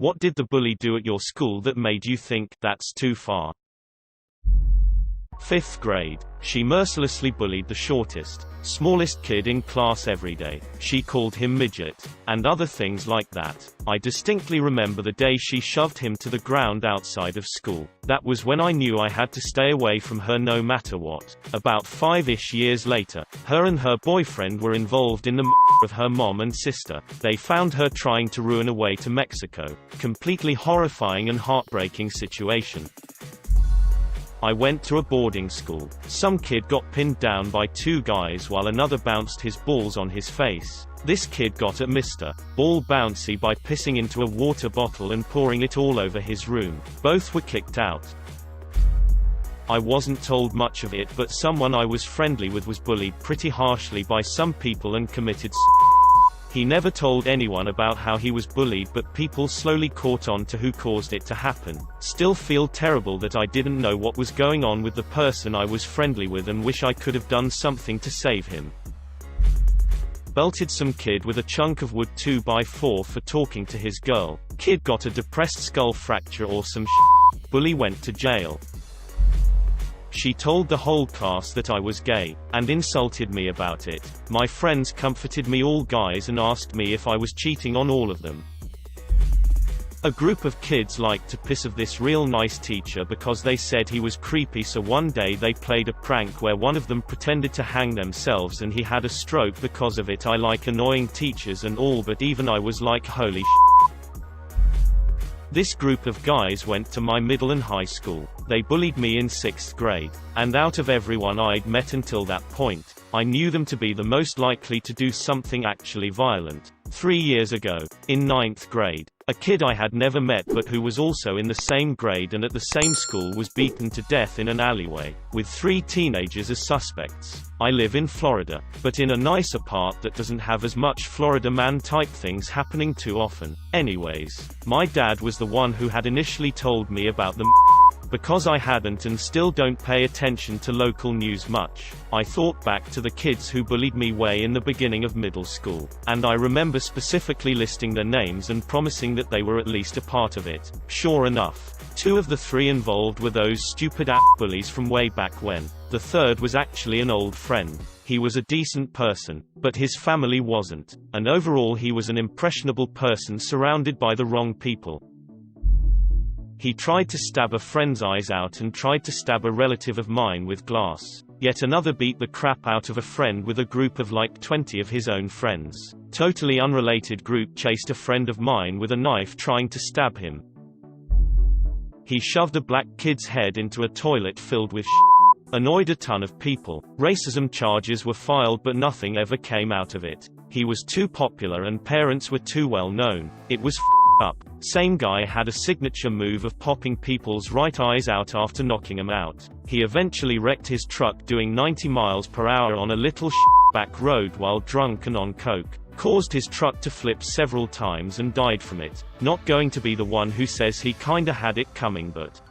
What did the bully do at your school that made you think, that's too far? 5th grade. She mercilessly bullied the shortest, smallest kid in class every day. She called him midget, and other things like that. I distinctly remember the day she shoved him to the ground outside of school. That was when I knew I had to stay away from her no matter what. About 5-ish years later, her and her boyfriend were involved in the murder of her mom and sister. They found her trying to ruin a way to Mexico. Completely horrifying and heartbreaking situation. I went to a boarding school. Some kid got pinned down by 2 guys while another bounced his balls on his face. This kid got at Mr. Ball Bouncy by pissing into a water bottle and pouring it all over his room. Both were kicked out. I wasn't told much of it, but someone I was friendly with was bullied pretty harshly by some people and committed He never told anyone about how he was bullied, but people slowly caught on to who caused it to happen. Still feel terrible that I didn't know what was going on with the person I was friendly with and wish I could have done something to save him. Belted some kid with a chunk of wood 2x4 for talking to his girl. Kid got a depressed skull fracture or some shit. Bully went to jail. She told the whole class that I was gay, and insulted me about it. My friends comforted me, all guys, and asked me if I was cheating on all of them. A group of kids liked to piss of this real nice teacher because they said he was creepy, so one day they played a prank where one of them pretended to hang themselves and he had a stroke because of it. I like annoying teachers and all, but even I was like, holy shit. This group of guys went to my middle and high school. They bullied me in 6th grade. And out of everyone I'd met until that point, I knew them to be the most likely to do something actually violent. 3 years ago, in 9th grade, a kid I had never met but who was also in the same grade and at the same school was beaten to death in an alleyway, with 3 teenagers as suspects. I live in Florida, but in a nicer part that doesn't have as much Florida man type things happening too often. Anyways, my dad was the one who had initially told me about the because I hadn't and still don't pay attention to local news much. I thought back to the kids who bullied me way in the beginning of middle school, and I remember specifically listing their names and promising that they were at least a part of it. Sure enough, 2 of the 3 involved were those stupid bullies from way back when. The third was actually an old friend. He was a decent person, but his family wasn't, and overall he was an impressionable person surrounded by the wrong people. He tried to stab a friend's eyes out and tried to stab a relative of mine with glass. Yet another beat the crap out of a friend with a group of like 20 of his own friends. Totally unrelated group chased a friend of mine with a knife trying to stab him. He shoved a black kid's head into a toilet filled with shit. Annoyed a ton of people. Racism charges were filed but nothing ever came out of it. He was too popular and parents were too well known. It was up. Same guy had a signature move of popping people's right eyes out after knocking them out. He eventually wrecked his truck doing 90 miles per hour on a little back road while drunk and on coke. Caused his truck to flip several times and died from it. Not going to be the one who says he kinda had it coming, but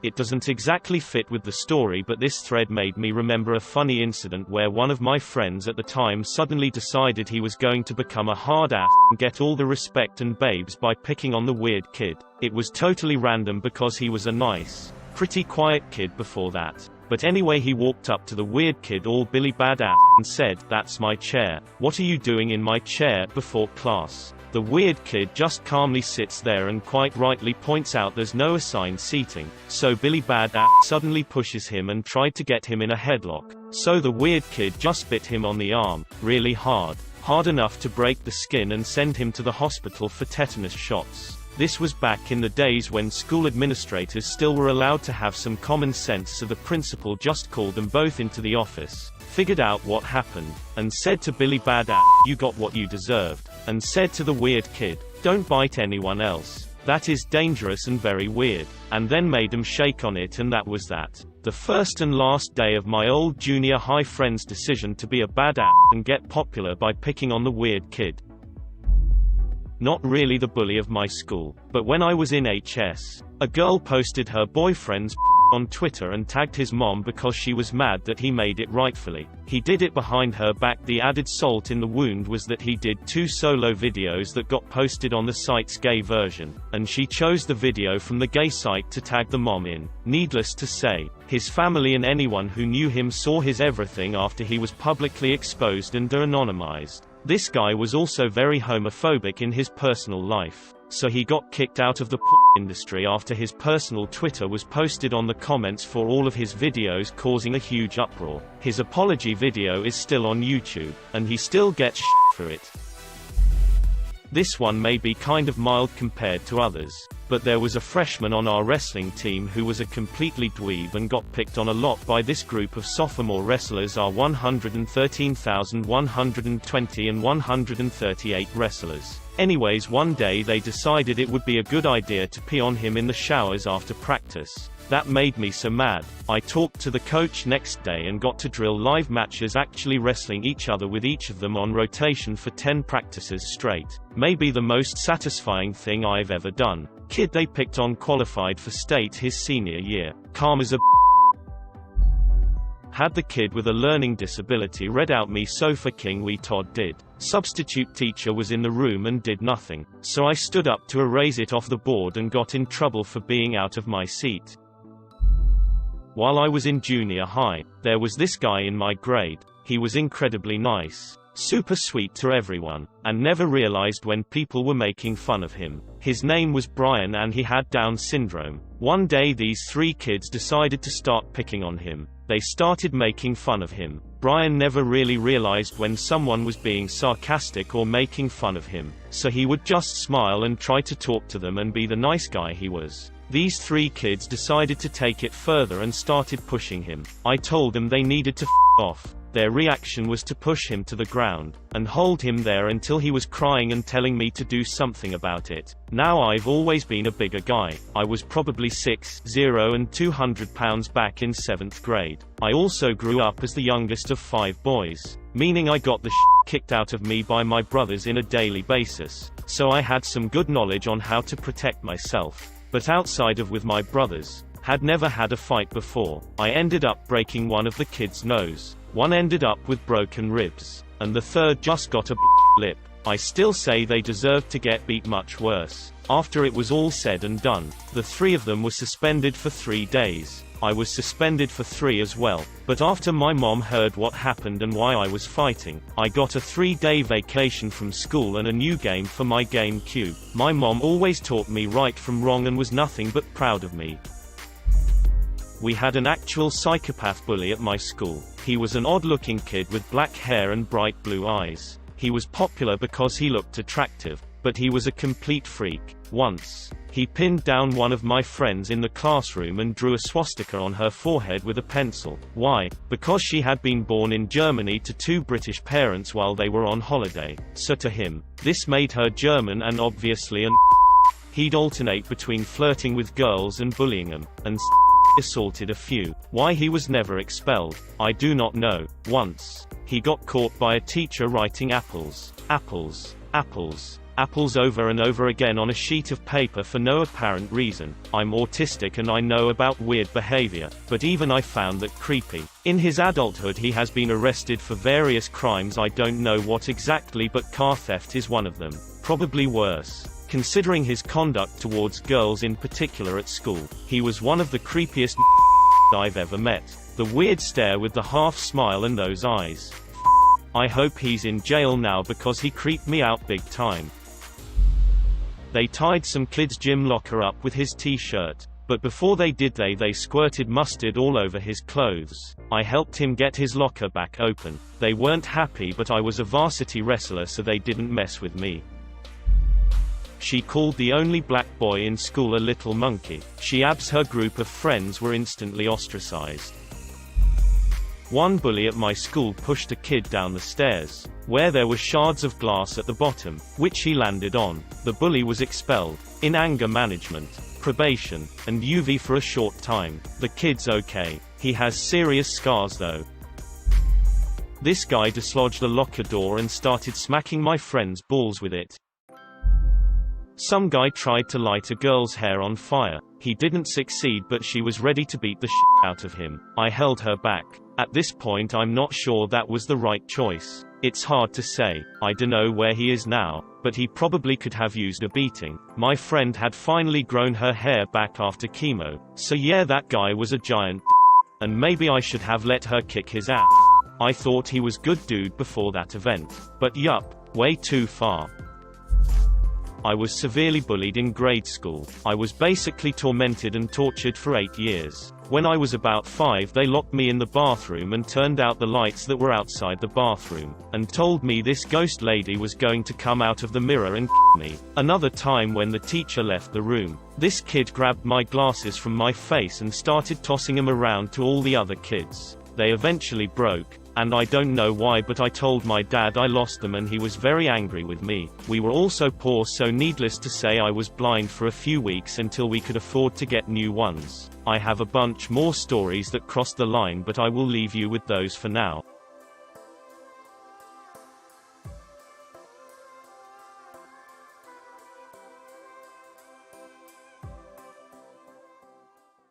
it doesn't exactly fit with the story, but this thread made me remember a funny incident where one of my friends at the time suddenly decided he was going to become a hard ass and get all the respect and babes by picking on the weird kid. It was totally random because he was a nice, pretty quiet kid before that. But anyway, he walked up to the weird kid all Billy Badass and said, "That's my chair. What are you doing in my chair?" before class. The weird kid just calmly sits there and quite rightly points out there's no assigned seating. So Billy Badass suddenly pushes him and tried to get him in a headlock. So the weird kid just bit him on the arm, really hard. Hard enough to break the skin and send him to the hospital for tetanus shots. This was back in the days when school administrators still were allowed to have some common sense, so the principal just called them both into the office, figured out what happened, and said to Billy Badass, "You got what you deserved," and said to the weird kid, "Don't bite anyone else. That is dangerous and very weird," and then made him shake on it, and that was that. The first and last day of my old junior high friend's decision to be a badass and get popular by picking on the weird kid. Not really the bully of my school, but when I was in HS, a girl posted her boyfriend's on Twitter and tagged his mom because she was mad that he made it rightfully. He did it behind her back. The added salt in the wound was that he did 2 solo videos that got posted on the site's gay version, and she chose the video from the gay site to tag the mom in. Needless to say, his family and anyone who knew him saw his everything after he was publicly exposed and de-anonymized. This guy was also very homophobic in his personal life, so he got kicked out of the industry after his personal Twitter was posted on the comments for all of his videos, causing a huge uproar. His apology video is still on YouTube, and he still gets for it. This one may be kind of mild compared to others, but there was a freshman on our wrestling team who was a completely dweeb and got picked on a lot by this group of sophomore wrestlers, our 113,120 and 138 wrestlers. Anyways, one day they decided it would be a good idea to pee on him in the showers after practice. That made me so mad. I talked to the coach next day and got to drill live matches, actually wrestling each other with each of them on rotation for 10 practices straight. Maybe the most satisfying thing I've ever done. Kid they picked on qualified for state his senior year. Calm as a had the kid with a learning disability read out me sofa king we Todd did. Substitute teacher was in the room and did nothing, so I stood up to erase it off the board and got in trouble for being out of my seat. While I was in junior high, there was this guy in my grade. He was incredibly nice, super sweet to everyone, and never realized when people were making fun of him. His name was Brian and he had Down syndrome. One day these 3 kids decided to start picking on him. They started making fun of him. Brian never really realized when someone was being sarcastic or making fun of him, so he would just smile and try to talk to them and be the nice guy he was. These 3 kids decided to take it further and started pushing him. I told them they needed to off. Their reaction was to push him to the ground, and hold him there until he was crying and telling me to do something about it. Now I've always been a bigger guy. I was probably 6'0" and 200 pounds back in 7th grade. I also grew up as the youngest of 5 boys, meaning I got the kicked out of me by my brothers in a daily basis, so I had some good knowledge on how to protect myself. But outside of with my brothers, had never had a fight before. I ended up breaking one of the kids' nose. One ended up with broken ribs, and the third just got a lip. I still say they deserved to get beat much worse. After it was all said and done, the 3 of them were suspended for 3 days. I was suspended for 3 as well, but after my mom heard what happened and why I was fighting, I got a 3-day vacation from school and a new game for my GameCube. My mom always taught me right from wrong and was nothing but proud of me. We had an actual psychopath bully at my school. He was an odd-looking kid with black hair and bright blue eyes. He was popular because he looked attractive, but he was a complete freak. Once, he pinned down one of my friends in the classroom and drew a swastika on her forehead with a pencil. Why? Because she had been born in Germany to 2 British parents while they were on holiday. So to him, this made her German and obviously an he'd alternate between flirting with girls and bullying them, and assaulted a few. Why he was never expelled, I do not know. Once, he got caught by a teacher writing apples, apples, apples, apples over and over again on a sheet of paper for no apparent reason. I'm autistic and I know about weird behavior, but even I found that creepy. In his adulthood he has been arrested for various crimes. I don't know what exactly, but car theft is one of them. Probably worse, considering his conduct towards girls in particular at school. He was one of the creepiest I've ever met. The weird stare with the half smile and those eyes. I hope he's in jail now because he creeped me out big time. They tied some kid's gym locker up with his t-shirt, but before they did they squirted mustard all over his clothes. I helped him get his locker back open. They weren't happy, but I was a varsity wrestler so they didn't mess with me. She called the only black boy in school a little monkey. Her group of friends were instantly ostracized. One bully at my school pushed a kid down the stairs, where there were shards of glass at the bottom, which he landed on. The bully was expelled, in anger management, probation, and UV for a short time. The kid's okay. He has serious scars though. This guy dislodged the locker door and started smacking my friend's balls with it. Some guy tried to light a girl's hair on fire. He didn't succeed, but she was ready to beat the shit out of him. I held her back. At this point I'm not sure that was the right choice. It's hard to say. I dunno where he is now, but he probably could have used a beating. My friend had finally grown her hair back after chemo, so yeah, that guy was a giant and maybe I should have let her kick his ass. I thought he was good dude before that event. But yup, way too far. I was severely bullied in grade school. I was basically tormented and tortured for 8 years. When I was about 5, they locked me in the bathroom and turned out the lights that were outside the bathroom, and told me this ghost lady was going to come out of the mirror and me. Another time when the teacher left the room, this kid grabbed my glasses from my face and started tossing them around to all the other kids. They eventually broke, and I don't know why, but I told my dad I lost them and he was very angry with me. We were also poor, so needless to say I was blind for a few weeks until we could afford to get new ones. I have a bunch more stories that crossed the line, but I will leave you with those for now.